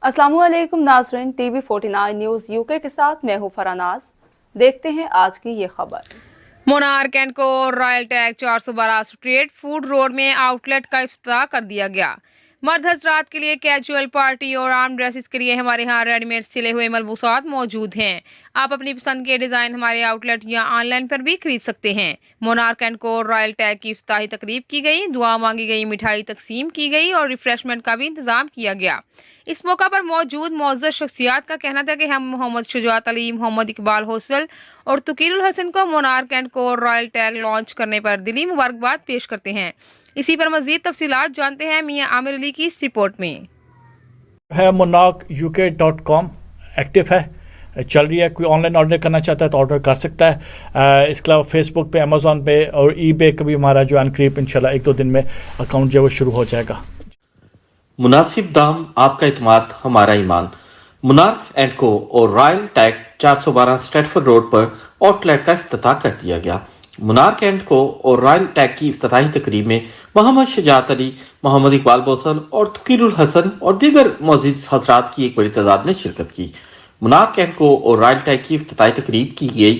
अस्सलाम वालेकुम नाज़रीन, TV 49 न्यूज़ UK के साथ मैं हूँ फरानाज। देखते हैं आज की ये खबर। मोनार्क एंड को royal tag 412 street food road में आउटलेट का इफ्तिताह कर दिया गया। मर्द हजरात के लिए कैजुअल पार्टी और आर्म ड्रेसेस के लिए हमारे यहाँ रेडीमेड सिले हुए मलबूसात मौजूद हैं। आप अपनी पसंद के डिज़ाइन हमारे आउटलेट या ऑनलाइन पर भी खरीद सकते हैं। मोनार्क एंड को रॉयल टैग की इफ्तिताही तकरीब की गई, दुआ मांगी गई, मिठाई तकसीम की गई और रिफ्रेशमेंट का भी इंतजाम किया गया। इस मौका पर मौजूद मौजूद शख्सियात का कहना था कि हम मोहम्मद शुजात अली, मोहम्मद इकबाल होसल और तुकीरुल हसन को मोनार्क एंड को रॉयल टैग लॉन्च करने पर दिली मुबारकबाद पेश करते हैं। इसी पर मज़ीद तफसीलात जानते हैं मियां आमिर अली की इस रिपोर्ट में। है monarchuk.com एक्टिव है, चल रही है। कोई ऑनलाइन ऑर्डर करना चाहता है तो ऑर्डर कर सकता है। इसके अलावा फेसबुक पे, अमेज़ॉन पे और eBay का भी हमारा जो अनकरीब इंशाल्लाह 1-2 दिन में अकाउंट जो है वो शुरू हो जाएगा। मुनासिब दाम, आपका इत्मीनान हमारा ईमान। मोनार्क एंड को और रॉयल टैग 412 स्ट्रेटफोर्ड रोड पर आउटलेट का इफ्तिताह कर दिया गया। मोनार्क एंड को और रॉयल टैग की इफ्तिताही तकरीब में मोहम्मद शुजात अली, मोहम्मद इकबाल बोसल और तुकीरुल हसन और दीगर मौजूद हजरात की एक बड़ी तादाद ने शिरकत की। मोनार्क एंड को और रॉयल टैग की इफ्तिताही तकरीब की गई।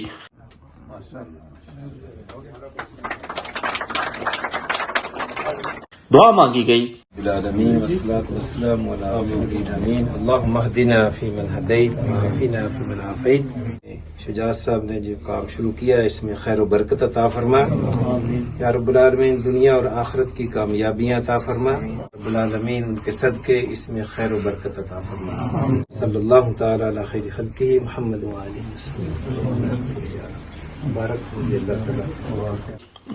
दुआ मांगी गई। शुजात साहब ने जो काम शुरू किया इसमें खैर व बरकत अता फरमा या रब्बुल आलमीन, दुनिया और आखिरत की कामयाबियां अता फरमा रब्बुल आलमीन, उनके सदके इसमें खैर व बरकत अता फरमा। सल्लल्लाहु तआला अला खैरि खल्किही मुहम्मद व आलिहि वसल्लम।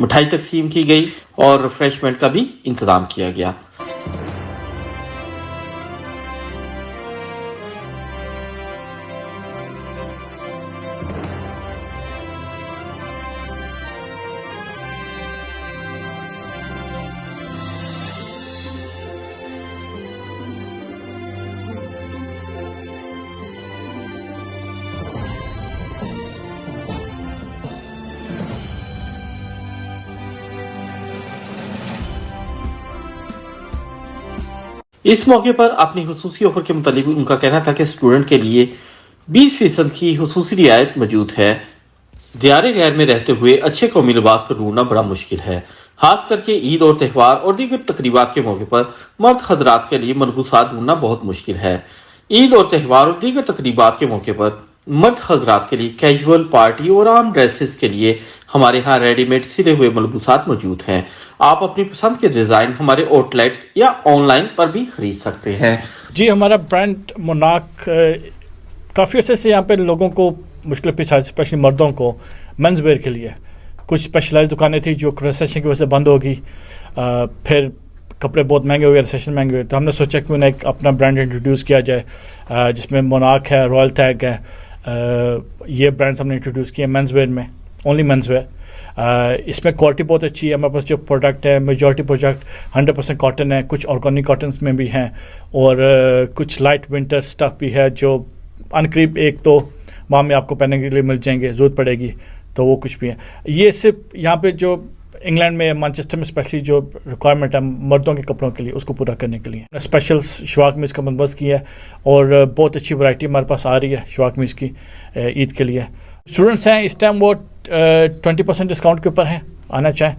मिठाई तकसीम की गई और रिफ्रेशमेंट का भी इंतजाम किया गया। इस मौके पर अपनी खुसूसी ऑफर के मुतालिक उनका कहना था कि स्टूडेंट के लिए 20% की खुसूसी रियायत मौजूद है। दियारे गैर में रहते हुए अच्छे कौमी लिबास को ढूंढना बड़ा मुश्किल है, खास करके ईद और त्यौहार और दीगर तकरीबात के मौके पर मर्द हजरात के लिए मलबूसात ढूंढना बहुत मुश्किल है। ईद और त्यौहार और दीगर तकरीबात के मौके पर मर्द हजरात के लिए कैजुअल पार्टी और आम ड्रेसेस के लिए हमारे यहाँ रेडीमेड सिले हुए मलबूसात मौजूद हैं। आप अपनी पसंद के डिज़ाइन हमारे आउटलेट या ऑनलाइन पर भी खरीद सकते हैं। जी, हमारा ब्रांड मोनार्क काफ़ी अच्छे से यहाँ पे लोगों को मुश्किल पेश आई, स्पेशली मर्दों को मेंस वेयर के लिए। कुछ स्पेशलाइज दुकानें थी जो रिसेशन की वजह से बंद होगी, फिर कपड़े बहुत महंगे हुए, रिसेशन महंगे हुए, तो हमने सोचा कि उन्हें एक अपना ब्रांड इंट्रोड्यूस किया जाए, जिसमें मोनार्क है, रॉयल टैग है, ये ब्रांड्स हमने इंट्रोड्यूस किए मेंस वेयर में, ओनली मेंस वेयर। इसमें क्वालिटी बहुत अच्छी है। हमारे पास जो प्रोडक्ट है, मेजॉरिटी प्रोडक्ट 100% कॉटन है, कुछ ऑर्गेनिक कॉटन में भी हैं और कुछ लाइट विंटर स्टफ भी है जो अनकरीब 1-2 माह में आपको पहनने के लिए मिल जाएंगे, ज़रूरत पड़ेगी तो वो कुछ भी है। ये सिर्फ यहाँ पे जो इंग्लैंड में, मैनचेस्टर में स्पेशली जो रिक्वायरमेंट है मर्दों के कपड़ों के लिए, उसको पूरा करने के लिए स्पेशल शवाक मीज़ का बंदोबस्त किया है और बहुत अच्छी वैरायटी हमारे पास आ रही है शवाक मीज़ की ईद के लिए। स्टूडेंट्स हैं इस टाइम वो 20% डिस्काउंट के ऊपर हैं, आना चाहें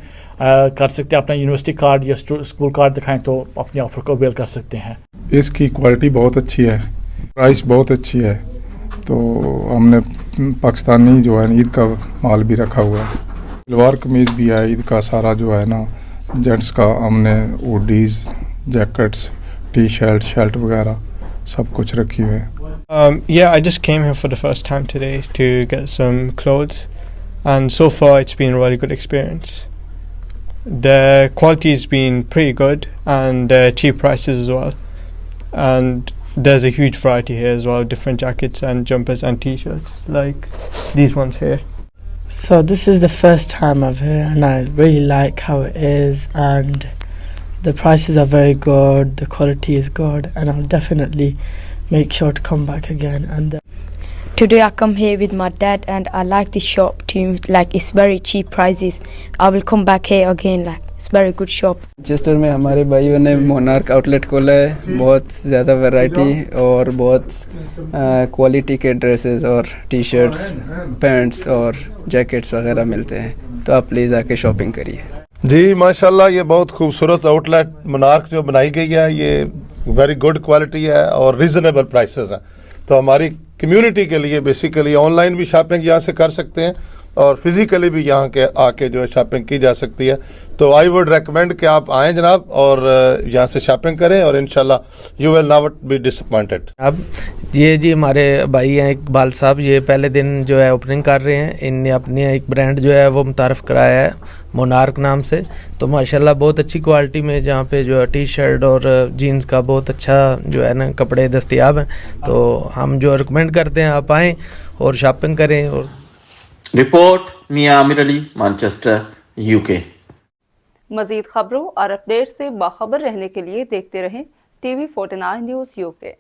कर सकते हैं। अपना यूनिवर्सिटी कार्ड या स्कूल कार्ड दिखाएं तो अपने ऑफर को अवेल कर सकते हैं। इसकी क्वालिटी बहुत अच्छी है, प्राइस बहुत अच्छी है, तो हमने पाकिस्तानी जो है ईद का माल भी रखा हुआ है। सलवार कमीज़ भी है ईद का सारा जो है ना, जेंट्स का हमने हुडीज़, जैकेट्स, टी शर्ट वगैरह सब कुछ रखी हुई है। Yeah, I just came here for the first time today to get some clothes, and so far it's been a really good experience. The quality's been pretty good and cheap prices as well, and there's a huge variety here as well, different jackets and jumpers and t-shirts like these ones here. So this is the first time I've here and I really like how it is, and the prices are very good, the quality is good, and I'll definitely make sure to come back again. And Today I come here with my dad and I like this shop too. Like it's very cheap prices. I will come back here again. Like it's very good shop. Manchester में हमारे भाइयों ने monarch outlet खोला है. बहुत ज़्यादा variety और बहुत क्वालिटी के ड्रेसेस और टी शर्ट्स, पैंट्स और जैकेट्स वगैरह मिलते हैं. तो आप प्लीज़ आके शॉपिंग करिए. जी माशाल्लाह, ये बहुत खूबसूरत आउटलेट मोनार्क जो बनाई गई है, ये वेरी गुड क्वालिटी है और रीज़नेबल प्राइसेस हैं. तो हमारी कम्युनिटी के लिए बेसिकली ऑनलाइन भी शॉपिंग यहाँ से कर सकते हैं और फिजिकली भी यहाँ के आके जो है शॉपिंग की जा सकती है. तो आई वुड रेकमेंड कि आप आएँ जनाब और यहाँ से शॉपिंग करें और इंशाल्लाह you will not be disappointed. अब ये जी हमारे भाई हैं इकबाल साहब, ये पहले दिन जो है ओपनिंग कर रहे हैं. इनने अपनी एक ब्रांड जो है वो मुतारफ़ कराया है मोनार्क नाम से. तो माशाल्लाह बहुत अच्छी क्वालिटी में जहाँ पे जो है टी शर्ट और जीन्स का बहुत अच्छा जो है ना कपड़े दस्तयाब हैं. तो हम जो रिकमेंड करते हैं आप आएँ और शॉपिंग करें. और रिपोर्ट मियां आमिर अली, मैनचेस्टर, यूके. मजीद खबरों और अपडेट से बाखबर रहने के लिए देखते रहें TV49 न्यूज़ UK.